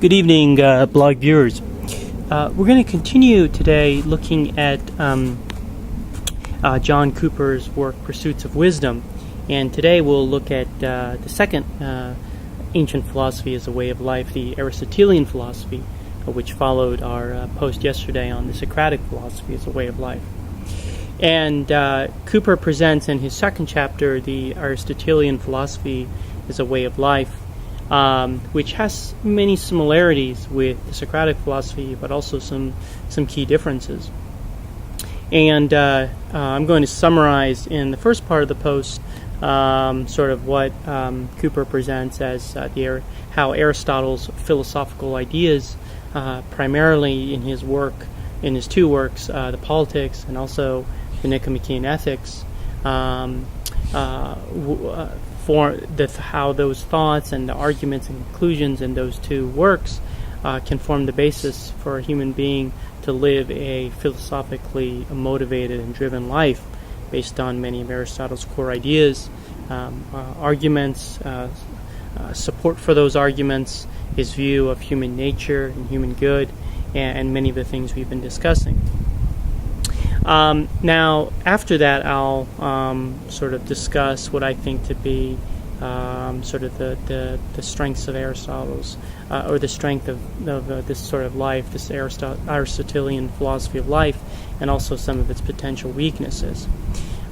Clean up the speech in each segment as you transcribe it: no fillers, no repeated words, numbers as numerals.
Good evening, blog viewers. We're going to continue today looking at John Cooper's work, Pursuits of Wisdom. And today we'll look at the second ancient philosophy as a way of life, the Aristotlean philosophy, which followed our post yesterday on the Socratic philosophy as a way of life. And Cooper presents in his second chapter the Aristotelian philosophy as a way of life, which has many similarities with the Socratic philosophy, but also some key differences. And I'm going to summarize in the first part of the post sort of what Cooper presents as how Aristotle's philosophical ideas, primarily in his two works, the Politics and also the Nicomachean Ethics, how those thoughts and the arguments and conclusions in those two works can form the basis for a human being to live a philosophically motivated and driven life based on many of Aristotle's core ideas, arguments, support for those arguments, his view of human nature and human good, and many of the things we've been discussing. Now, after that, I'll sort of discuss what I think to be sort of the strengths of Aristotle's, or the strength of this sort of life, this Aristotelian philosophy of life, and also some of its potential weaknesses.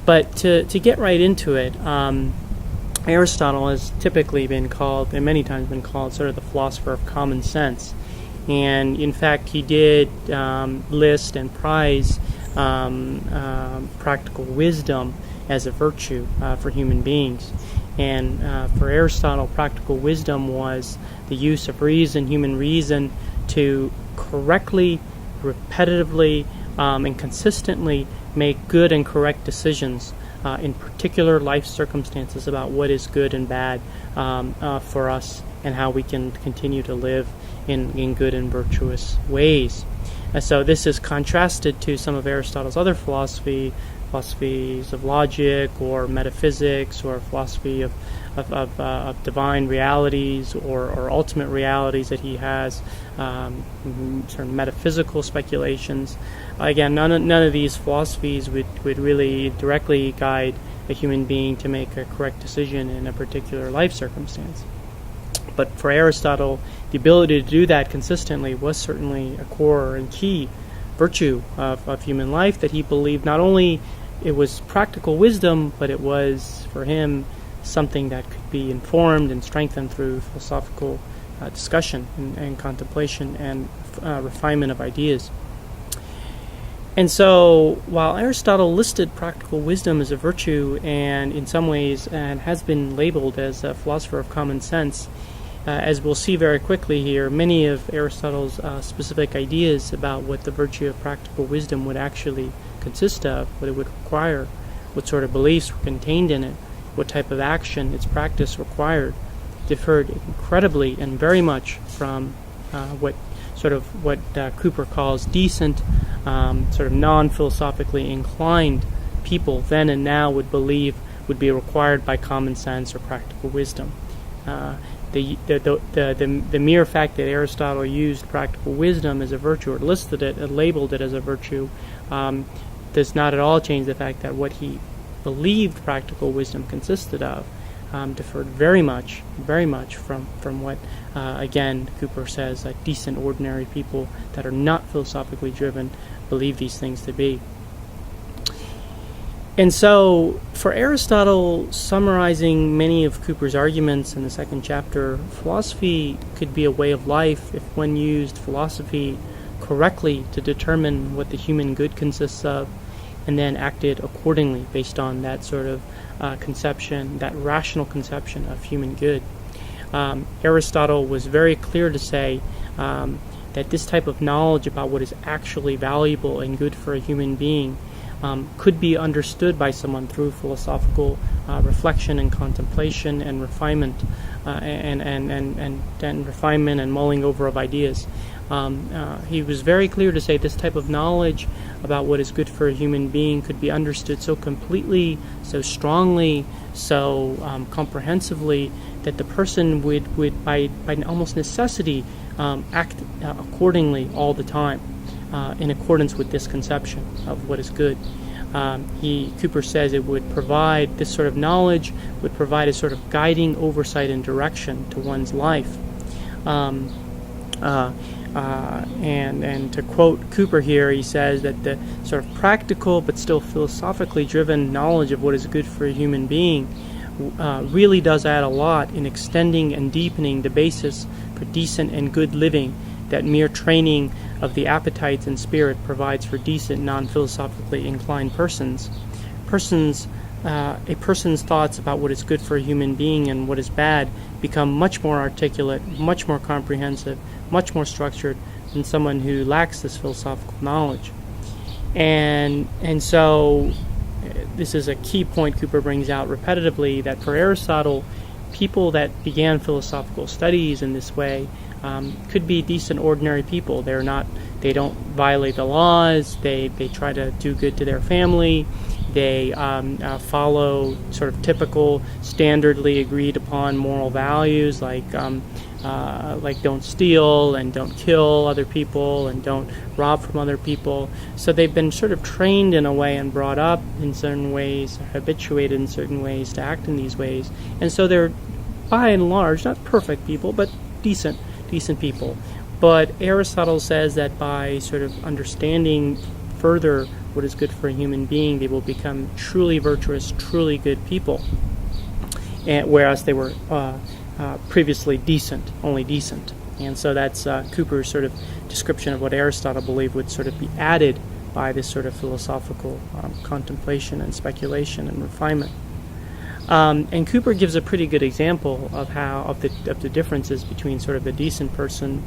But to get right into it, Aristotle has typically been called, and many times been called, sort of the philosopher of common sense. And in fact, he did list and prize practical wisdom as a virtue for human beings. And for Aristotle, practical wisdom was the use of human reason, to correctly, repetitively, and consistently make good and correct decisions in particular life circumstances about what is good and bad for us and how we can continue to live in good and virtuous ways. So this is contrasted to some of Aristotle's other philosophies of logic or metaphysics, or philosophy of divine realities or ultimate realities that he has, sort of metaphysical speculations. Again, none of these philosophies would really directly guide a human being to make a correct decision in a particular life circumstance. But for Aristotle, the ability to do that consistently was certainly a core and key virtue of human life, that he believed not only it was practical wisdom, but it was, for him, something that could be informed and strengthened through philosophical discussion and contemplation and refinement of ideas. And so, while Aristotle listed practical wisdom as a virtue, and in some ways and has been labeled as a philosopher of common sense, as we'll see very quickly here, many of Aristotle's specific ideas about what the virtue of practical wisdom would actually consist of, what it would require, what sort of beliefs were contained in it, what type of action its practice required, differed incredibly and very much from what Cooper calls decent, sort of non-philosophically inclined people then and now would believe would be required by common sense or practical wisdom. The mere fact that Aristotle used practical wisdom as a virtue, or listed it and labeled it as a virtue, does not at all change the fact that what he believed practical wisdom consisted of differed very much from what, again, Cooper says that decent, ordinary people that are not philosophically driven believe these things to be. And so, for Aristotle, summarizing many of Cooper's arguments in the second chapter, philosophy could be a way of life if one used philosophy correctly to determine what the human good consists of, and then acted accordingly based on that sort of conception, that rational conception of human good. Aristotle was very clear to say that this type of knowledge about what is actually valuable and good for a human being could be understood by someone through philosophical reflection and contemplation and refinement, and refinement and mulling over of ideas. He was very clear to say this type of knowledge about what is good for a human being could be understood so completely, so strongly, so comprehensively, that the person would by almost necessity, act accordingly all the time, in accordance with this conception of what is good. Cooper says it would provide, this sort of knowledge would provide a sort of guiding oversight and direction to one's life. And to quote Cooper here, he says that the sort of practical but still philosophically driven knowledge of what is good for a human being really does add a lot in extending and deepening the basis for decent and good living that mere training of the appetites and spirit provides for decent, non-philosophically inclined persons. A person's thoughts about what is good for a human being and what is bad become much more articulate, much more comprehensive, much more structured than someone who lacks this philosophical knowledge. And so this is a key point Cooper brings out repetitively, that for Aristotle, people that began philosophical studies in this way could be decent, ordinary people. They don't violate the laws. They try to do good to their family. They follow sort of typical, standardly agreed upon moral values, like don't steal and don't kill other people and don't rob from other people. So they've been sort of trained in a way and brought up in certain ways, habituated in certain ways to act in these ways. And so they're, by and large, not perfect people, but decent people. But Aristotle says that by sort of understanding further what is good for a human being, they will become truly virtuous, truly good people, whereas they were previously only decent. And so that's Cooper's sort of description of what Aristotle believed would sort of be added by this sort of philosophical contemplation and speculation and refinement. And Cooper gives a pretty good example of the differences between sort of the decent person,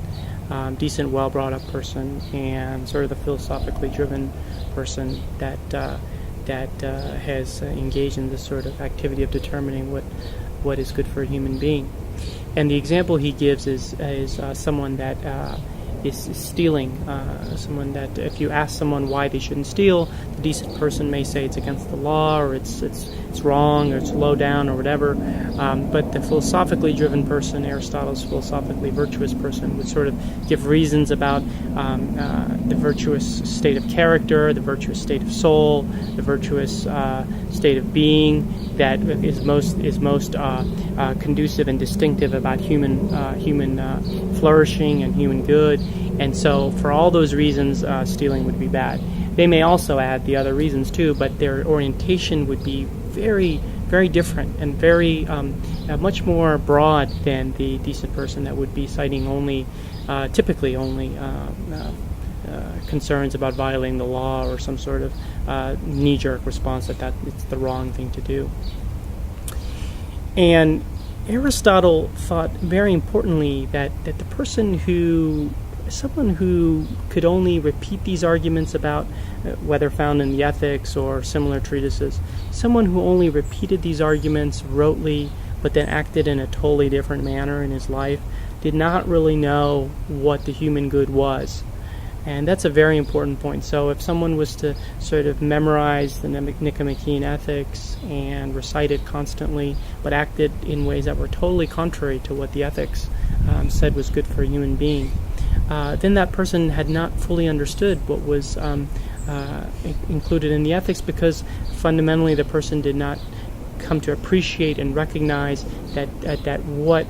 decent, well-brought-up person, and sort of the philosophically driven person that has engaged in this sort of activity of determining what is good for a human being. And the example he gives is someone that is stealing. Someone that, if you ask someone why they shouldn't steal, the decent person may say it's against the law, or it's wrong, or it's low down, or whatever. But the philosophically driven person, Aristotle's philosophically virtuous person, would sort of give reasons about the virtuous state of character, the virtuous state of soul, the virtuous state of being that is most conducive and distinctive about human flourishing and human good. And so for all those reasons, stealing would be bad. They may also add the other reasons too, but their orientation would be very, very different and very much more broad than the decent person that would be citing typically only concerns about violating the law, or some sort of knee-jerk response that it's the wrong thing to do. And Aristotle thought very importantly that someone who could only repeat these arguments about whether found in the Ethics or similar treatises, someone who only repeated these arguments rotely but then acted in a totally different manner in his life, did not really know what the human good was. And that's a very important point. So if someone was to sort of memorize the Nicomachean Ethics and recite it constantly, but acted in ways that were totally contrary to what the Ethics said was good for a human being, then that person had not fully understood what was included in the Ethics, because fundamentally the person did not come to appreciate and recognize that what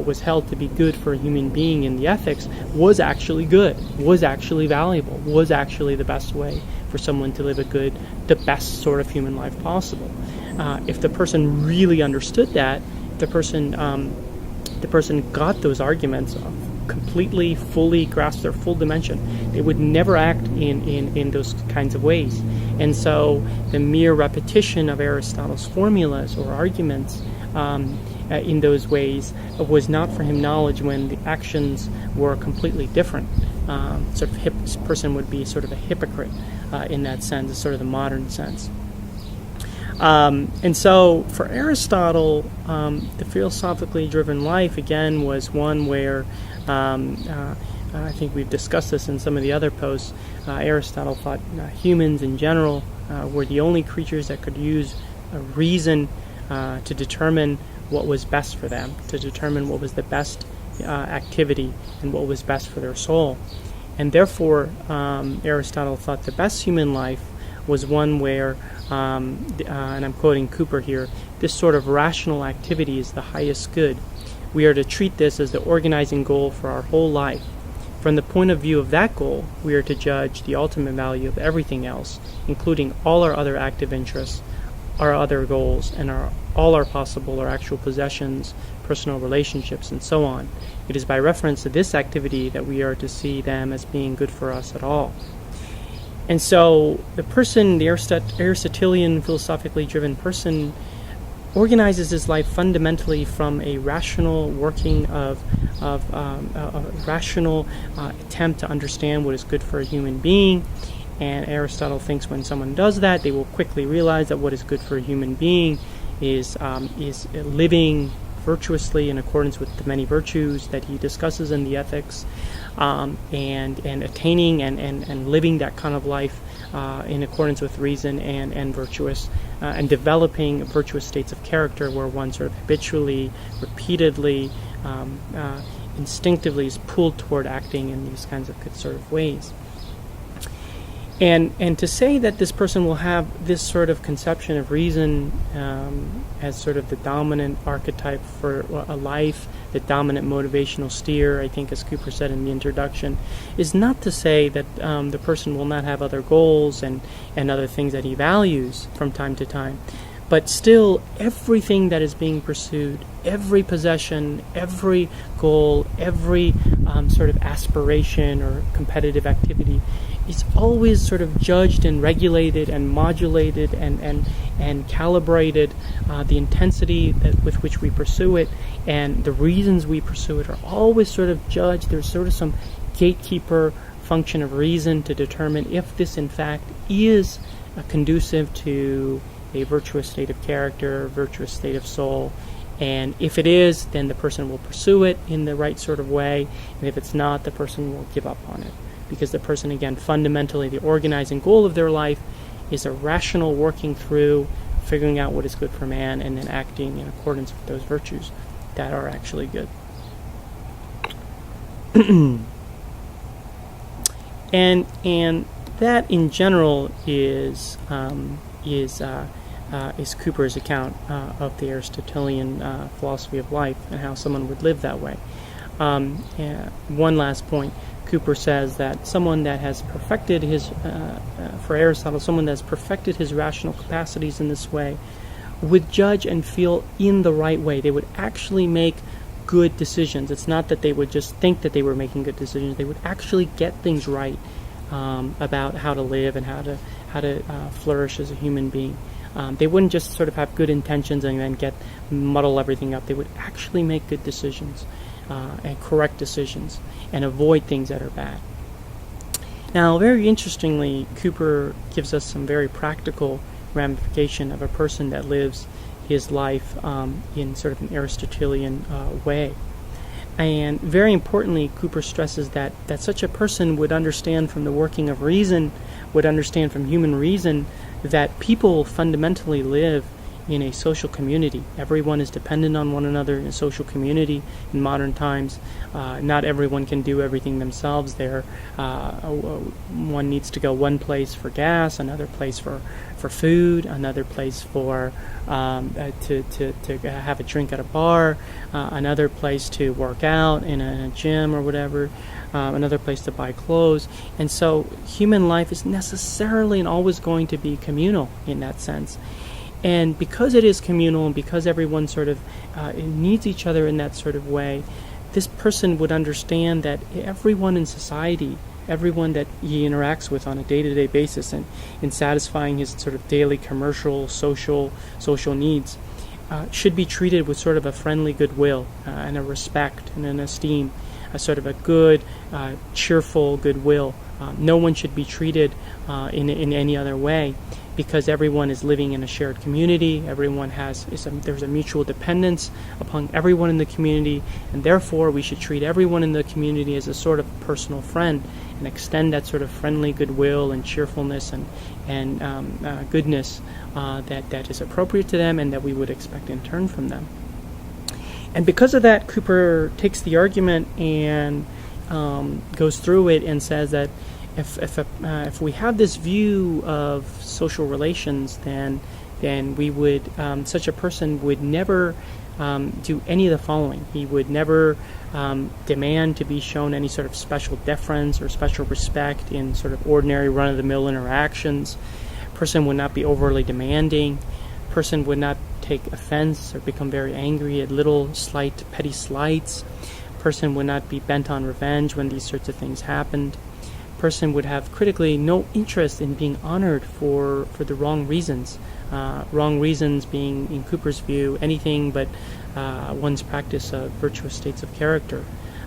was held to be good for a human being in the Ethics was actually good, was actually valuable, was actually the best way for someone to live the best sort of human life possible. If the person really understood that, the person got those arguments completely, fully grasped their full dimension, they would never act in those kinds of ways. And so the mere repetition of Aristotle's formulas or arguments in those ways was not for him knowledge when the actions were completely different. This person would be sort of a hypocrite in that sense, sort of the modern sense. And so for Aristotle, the philosophically driven life, again, was one where I think we've discussed this in some of the other posts. Aristotle thought humans in general were the only creatures that could use reason to determine what was best for them, to determine what was the best activity and what was best for their soul. And therefore, Aristotle thought the best human life was one where, and I'm quoting Cooper here, this sort of rational activity is the highest good. We are to treat this as the organizing goal for our whole life. From the point of view of that goal, we are to judge the ultimate value of everything else, including all our other active interests, our other goals, and all our possible or actual possessions, personal relationships, and so on. It is by reference to this activity that we are to see them as being good for us at all. And so the person, the Aristotelian philosophically driven person, organizes his life fundamentally from a rational working of a rational attempt to understand what is good for a human being. And Aristotle thinks when someone does that, they will quickly realize that what is good for a human being is living virtuously in accordance with the many virtues that he discusses in the Ethics, and attaining and living that kind of life in accordance with reason and virtuous, and developing virtuous states of character where one sort of habitually, repeatedly, instinctively is pulled toward acting in these kinds of good sort of ways. And to say that this person will have this sort of conception of reason as sort of the dominant archetype for a life, the dominant motivational steer, I think as Cooper said in the introduction, is not to say that the person will not have other goals and other things that he values from time to time. But still, everything that is being pursued, every possession, every goal, every sort of aspiration or competitive activity is always sort of judged and regulated and modulated and calibrated. The intensity with which we pursue it and the reasons we pursue it are always sort of judged. There's sort of some gatekeeper function of reason to determine if this in fact is conducive to a virtuous state of character, virtuous state of soul. And if it is, then the person will pursue it in the right sort of way. And if it's not, the person will give up on it. Because the person, again, fundamentally, the organizing goal of their life is a rational working through, figuring out what is good for man, and then acting in accordance with those virtues that are actually good. and that, in general, is Cooper's account of the Aristotelian philosophy of life and how someone would live that way. One last point. Cooper says that someone that has perfected his, for Aristotle, someone that has perfected his rational capacities in this way would judge and feel in the right way. They would actually make good decisions. It's not that they would just think that they were making good decisions. They would actually get things right about how to live and how to flourish as a human being. They wouldn't just sort of have good intentions and then muddle everything up. They would actually make good decisions and correct decisions and avoid things that are bad. Now, very interestingly, Cooper gives us some very practical ramification of a person that lives his life in sort of an Aristotelian way. And very importantly, Cooper stresses that such a person would understand from the working of reason, would understand from human reason, that people fundamentally live in a social community. Everyone is dependent on one another in a social community in modern times. Not everyone can do everything themselves. One needs to go one place for gas, another place for food, another place for to have a drink at a bar, another place to work out in a gym or whatever, another place to buy clothes. And so human life is necessarily and always going to be communal in that sense. And because it is communal and because everyone sort of needs each other in that sort of way, this person would understand that everyone in society, everyone that he interacts with on a day-to-day basis and in satisfying his sort of daily commercial, social needs, should be treated with sort of a friendly goodwill and a respect and an esteem, a sort of a good, cheerful goodwill. No one should be treated in any other way. because everyone is living in a shared community. There's a mutual dependence upon everyone in the community, and therefore we should treat everyone in the community as a sort of personal friend and extend that sort of friendly goodwill and cheerfulness and goodness that is appropriate to them and that we would expect in turn from them. And because of that, Cooper takes the argument and goes through it and says that if we have this view of social relations, then we would such a person would never do any of the following. He would never demand to be shown any sort of special deference or special respect in sort of ordinary run-of-the-mill interactions. Person would not be overly demanding. Person would not take offense or become very angry at little petty slights. Person would not be bent on revenge when these sorts of things happened. Person would have critically no interest in being honored for the wrong reasons. Wrong reasons being, in Cooper's view, anything but one's practice of virtuous states of character.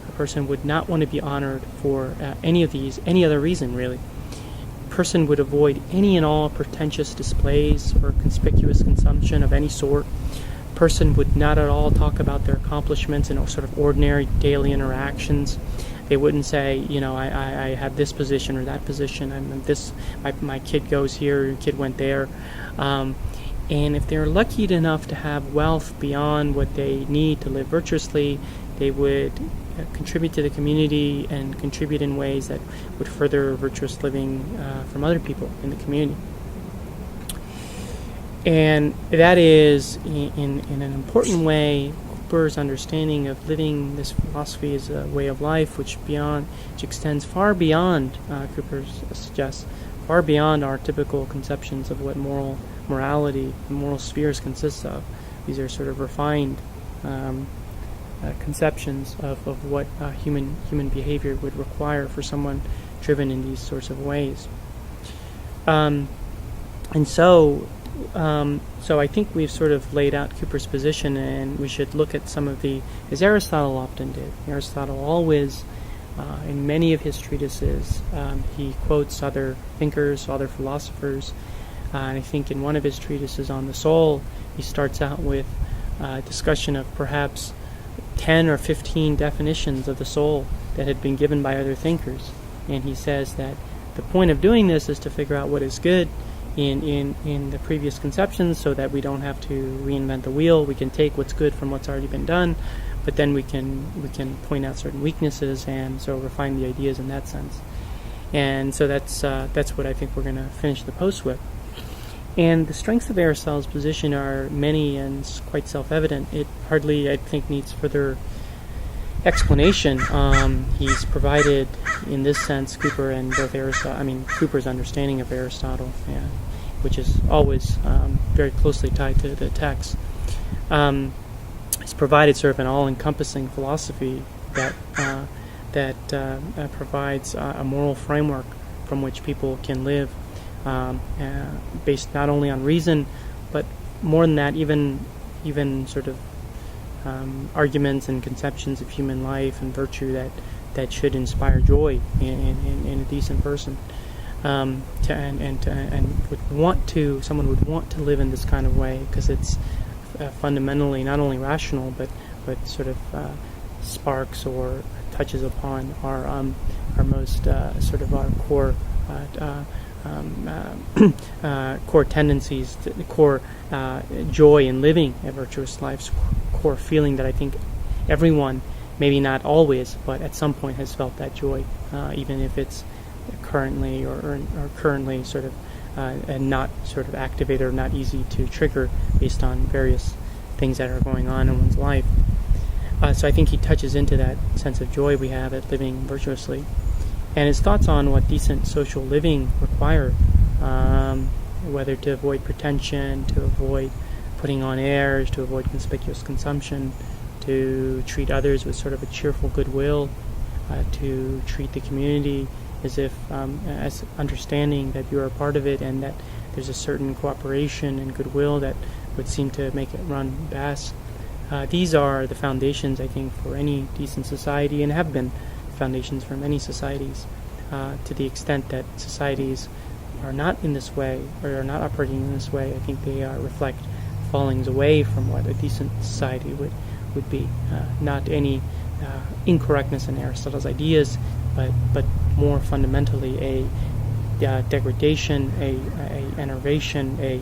A person would not want to be honored for any other reason, really. Person would avoid any and all pretentious displays or conspicuous consumption of any sort. Person would not at all talk about their accomplishments in sort of ordinary daily interactions. They wouldn't say, I have this position or that position. My kid goes here, your kid went there. And if they're lucky enough to have wealth beyond what they need to live virtuously, they would contribute to the community and contribute in ways that would further virtuous living from other people in the community. And that is, in an important way, Cooper's understanding of living this philosophy as a way of life, which extends far beyond, Cooper suggests, far beyond our typical conceptions of what morality and moral spheres consist of. These are sort of refined conceptions of what human behavior would require for someone driven in these sorts of ways. So I think we've sort of laid out Cooper's position, and we should look at some of as Aristotle often did. Aristotle always, in many of his treatises, he quotes other thinkers, other philosophers, and I think in one of his treatises on the soul, he starts out with a discussion of perhaps 10 or 15 definitions of the soul that had been given by other thinkers. And he says that the point of doing this is to figure out what is good in the previous conceptions, so that we don't have to reinvent the wheel. We can take what's good from what's already been done, but then we can point out certain weaknesses and so refine the ideas in that sense. And so that's what I think we're going to finish the post with. And the strengths of Aristotle's position are many and quite self-evident. It hardly, I think, needs further explanation. He's provided, in this sense, Cooper and both Cooper's understanding of Aristotle, which is always very closely tied to the text. He's provided sort of an all-encompassing philosophy that provides a moral framework from which people can live, based not only on reason, but more than that, even sort of arguments and conceptions of human life and virtue that should inspire joy in a decent person, someone would want to live in this kind of way, because it's fundamentally not only rational but sort of sparks or touches upon our most sort of our core core tendencies, the core joy in living a virtuous life, core feeling that I think everyone, maybe not always, but at some point has felt that joy, even if it's currently or currently sort of not sort of activated or not easy to trigger based on various things that are going on in one's life. So I think he touches into that sense of joy we have at living virtuously. And his thoughts on what decent social living require, whether to avoid pretension, to avoid putting on airs, to avoid conspicuous consumption, to treat others with sort of a cheerful goodwill, to treat the community as if as understanding that you are a part of it and that there's a certain cooperation and goodwill that would seem to make it run best. These are the foundations, I think, for any decent society, and have been foundations for many societies, to the extent that societies are not in this way, or are not operating in this way, I think they reflect fallings away from what a decent society would be. Not any incorrectness in Aristotle's ideas, but more fundamentally a degradation, a enervation, a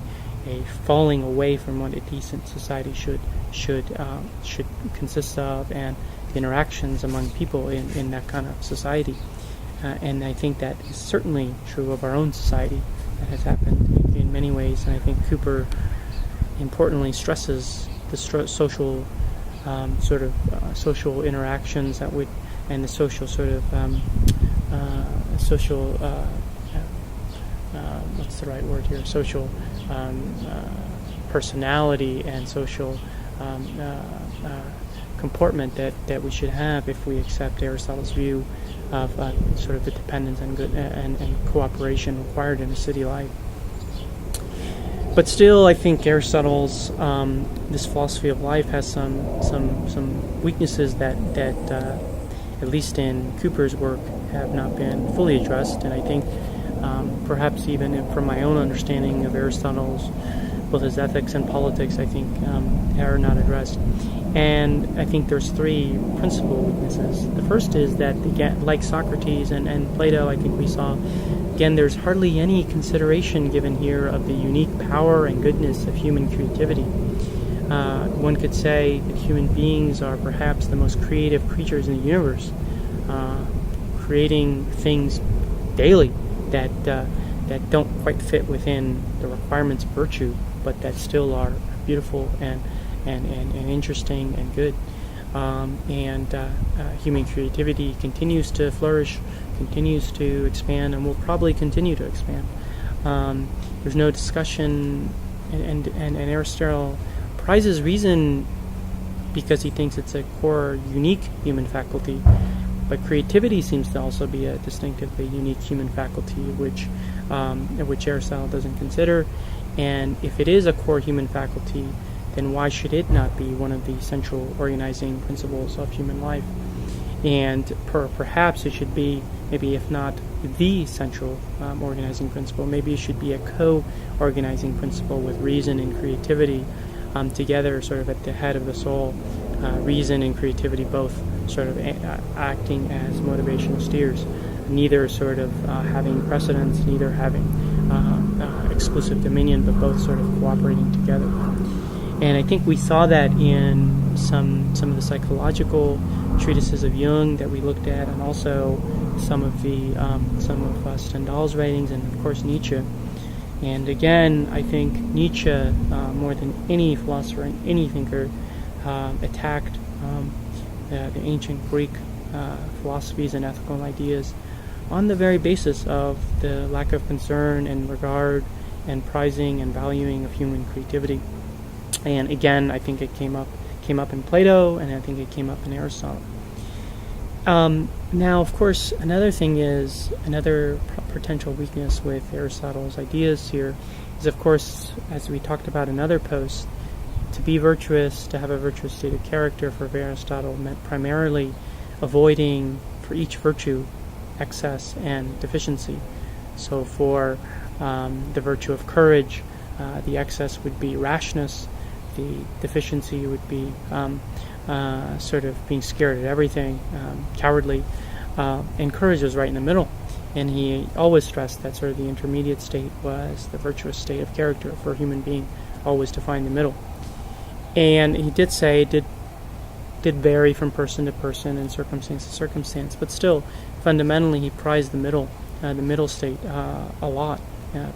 falling away from what a decent society should consist of, and the interactions among people in that kind of society. And I think that is certainly true of our own society. That has happened in many ways, and I think Cooper importantly stresses the social social interactions that would, and the social what's the right word here? Social personality and social comportment that we should have if we accept Aristotle's view of sort of the dependence and good and cooperation required in a city life. But still, I think Aristotle's this philosophy of life has some weaknesses that at least in Cooper's work have not been fully addressed, and I think perhaps even from my own understanding of Aristotle's, both his ethics and politics, I think are not addressed. And I think there's three principal weaknesses. The first is that, again, like Socrates and Plato, I think we saw, again, there's hardly any consideration given here of the unique power and goodness of human creativity. One could say that human beings are perhaps the most creative creatures in the universe, creating things daily that don't quite fit within the requirements of virtue, but that still are beautiful and interesting and good. Human creativity continues to flourish, continues to expand, and will probably continue to expand. There's no discussion, and Aristotle prizes reason because he thinks it's a core, unique human faculty. But creativity seems to also be a distinctively unique human faculty, which Aristotle doesn't consider. And if it is a core human faculty, then why should it not be one of the central organizing principles of human life? And perhaps it should be, maybe if not the central organizing principle, maybe it should be a co-organizing principle with reason and creativity together, sort of at the head of the soul. Reason and creativity both sort of acting as motivational steers, neither sort of having precedence, neither having exclusive dominion, but both sort of cooperating together. And I think we saw that in some of the psychological treatises of Jung that we looked at, and also some of Stendhal's writings, and of course Nietzsche. And again, I think Nietzsche, more than any philosopher and any thinker, attacked the ancient Greek philosophies and ethical ideas on the very basis of the lack of concern and regard and prizing and valuing of human creativity. And again, I think it came up in Plato, and I think it came up in Aristotle. Now, of course, another potential weakness with Aristotle's ideas here is, of course, as we talked about in other posts, to be virtuous, to have a virtuous state of character for Aristotle meant primarily avoiding, for each virtue, excess and deficiency. So for the virtue of courage, the excess would be rashness, the deficiency would be sort of being scared at everything, cowardly, and courage was right in the middle. And he always stressed that sort of the intermediate state was the virtuous state of character for a human being, always to find the middle. And he did say it did vary from person to person and circumstance to circumstance, but still, fundamentally, he prized the middle state a lot.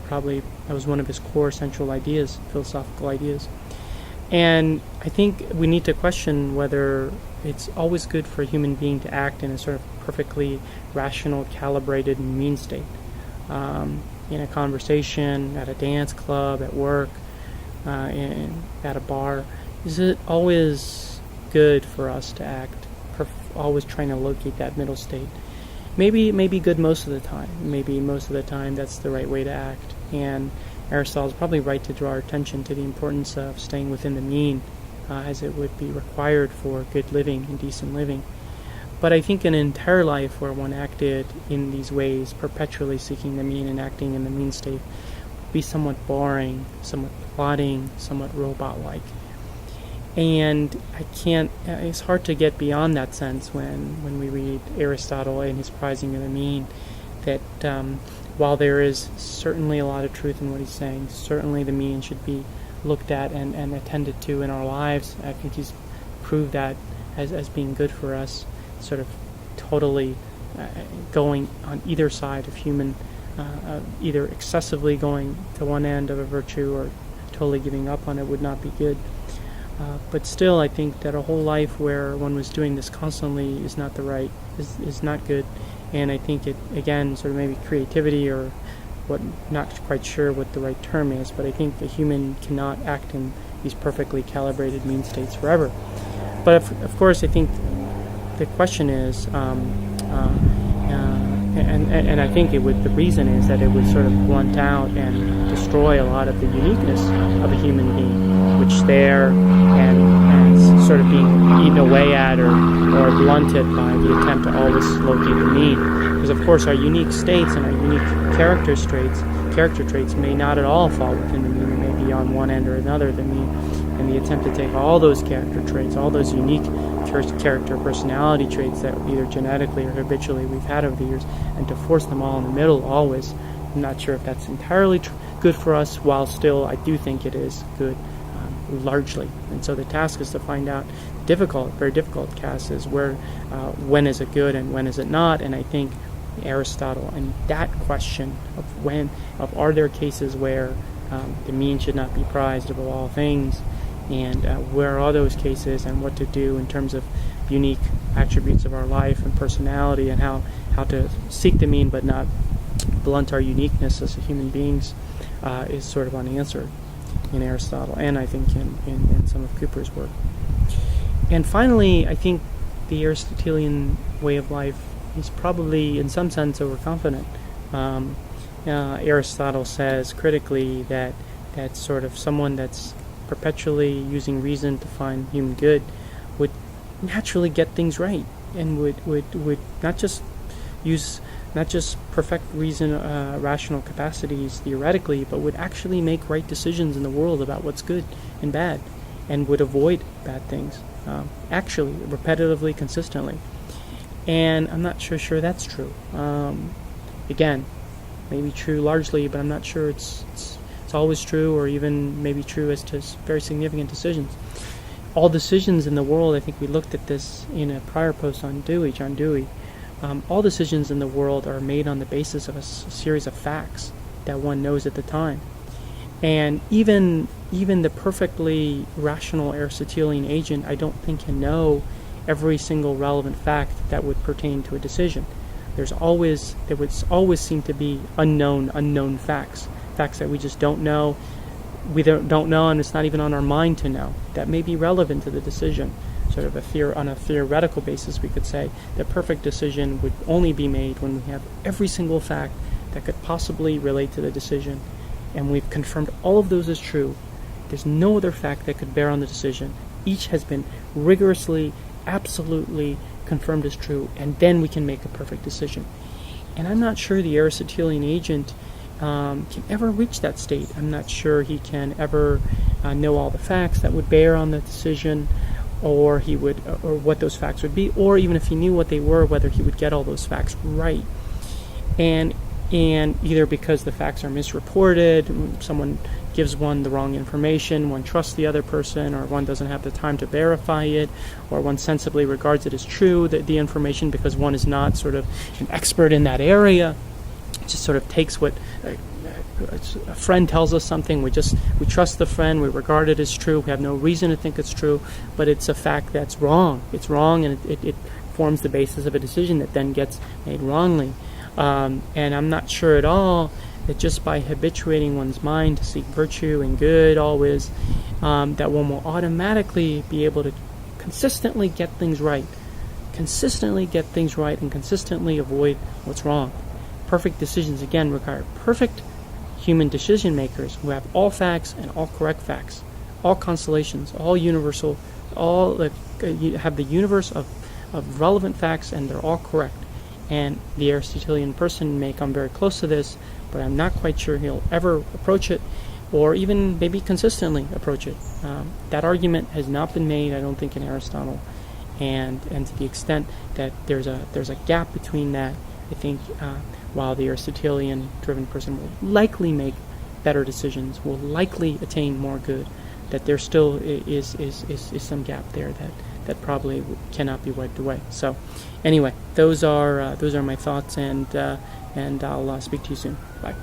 Probably that was one of his core central ideas, philosophical ideas. And I think we need to question whether it's always good for a human being to act in a sort of perfectly rational, calibrated mean state. In a conversation, at a dance club, at work, at a bar, is it always good for us to act, always trying to locate that middle state? Maybe good most of the time. Maybe most of the time that's the right way to act. And Aristotle's probably right to draw our attention to the importance of staying within the mean, as it would be required for good living and decent living. But I think an entire life where one acted in these ways, perpetually seeking the mean and acting in the mean state, would be somewhat boring, somewhat plodding, somewhat robot-like. And it's hard to get beyond that sense when we read Aristotle and his prizing of the mean, that while there is certainly a lot of truth in what he's saying, certainly the mean should be looked at and attended to in our lives. I think he's proved that as being good for us, sort of totally going on either side of human, either excessively going to one end of a virtue or totally giving up on it would not be good. But still, I think that a whole life where one was doing this constantly is not not good. And I think it, again, sort of maybe creativity or not quite sure what the right term is, but I think the human cannot act in these perfectly calibrated mean states forever. But of course, I think the question is, and I think the reason is that it would sort of blunt out and destroy a lot of the uniqueness of a human being, which there and sort of being eaten away at or blunted by the attempt to always locate the mean. Because of course our unique states and our unique character traits may not at all fall within the mean. They may be on one end or another of the mean. And the attempt to take all those character traits, all those unique character personality traits that either genetically or habitually we've had over the years, and to force them all in the middle always, I'm not sure if that's entirely good for us, while still I do think it is good largely. And so the task is to find out, very difficult task is when is it good and when is it not. And I think Aristotle and that question of are there cases where the mean should not be prized above all things, and where are those cases and what to do in terms of unique attributes of our life and personality, and how to seek the mean but not blunt our uniqueness as human beings, is sort of unanswered in Aristotle, and I think in some of Cooper's work. And finally, I think the Aristotelian way of life is probably in some sense overconfident. Aristotle says critically that sort of someone that's perpetually using reason to find human good would naturally get things right, and would not just perfect reason, rational capacities theoretically, but would actually make right decisions in the world about what's good and bad, and would avoid bad things, actually, repetitively, consistently. And I'm not sure that's true. Again, maybe true largely, but I'm not sure it's always true, or even maybe true as to very significant decisions. All decisions in the world, I think we looked at this in a prior post on John Dewey, all decisions in the world are made on the basis of a series of facts that one knows at the time. And even the perfectly rational Aristotelian agent, I don't think can know every single relevant fact that would pertain to a decision. There would always seem to be unknown facts that we just don't know. We don't know, and it's not even on our mind to know, that may be relevant to the decision. Sort of on a theoretical basis, we could say the perfect decision would only be made when we have every single fact that could possibly relate to the decision, and we've confirmed all of those as true. There's no other fact that could bear on the decision. Each has been rigorously, absolutely confirmed as true, and then we can make a perfect decision. And I'm not sure the Aristotelian agent can ever reach that state. I'm not sure he can ever know all the facts that would bear on the decision, or what those facts would be, or even if he knew what they were, whether he would get all those facts right. And either because the facts are misreported, someone gives one the wrong information, one trusts the other person, or one doesn't have the time to verify it, or one sensibly regards it as true, the information, because one is not sort of an expert in that area. Just sort of takes what a friend tells us something, we trust the friend, we regard it as true, we have no reason to think it's true, but it's a fact that's wrong. It's wrong, and it forms the basis of a decision that then gets made wrongly. And I'm not sure at all that just by habituating one's mind to seek virtue and good always, that one will automatically be able to consistently get things right, and consistently avoid what's wrong. Perfect decisions, again, require perfect human decision makers who have all facts and all correct facts, all constellations, all universal, have the universe of of relevant facts, and they're all correct. And the Aristotelian person may come very close to this, but I'm not quite sure he'll ever approach it, or even maybe consistently approach it. That argument has not been made, I don't think, in Aristotle, and to the extent that there's a gap between that, I think while the Aristotelian-driven person will likely make better decisions, will likely attain more good, that there still is some gap there that probably cannot be wiped away. So, anyway, those are my thoughts, and I'll speak to you soon. Bye.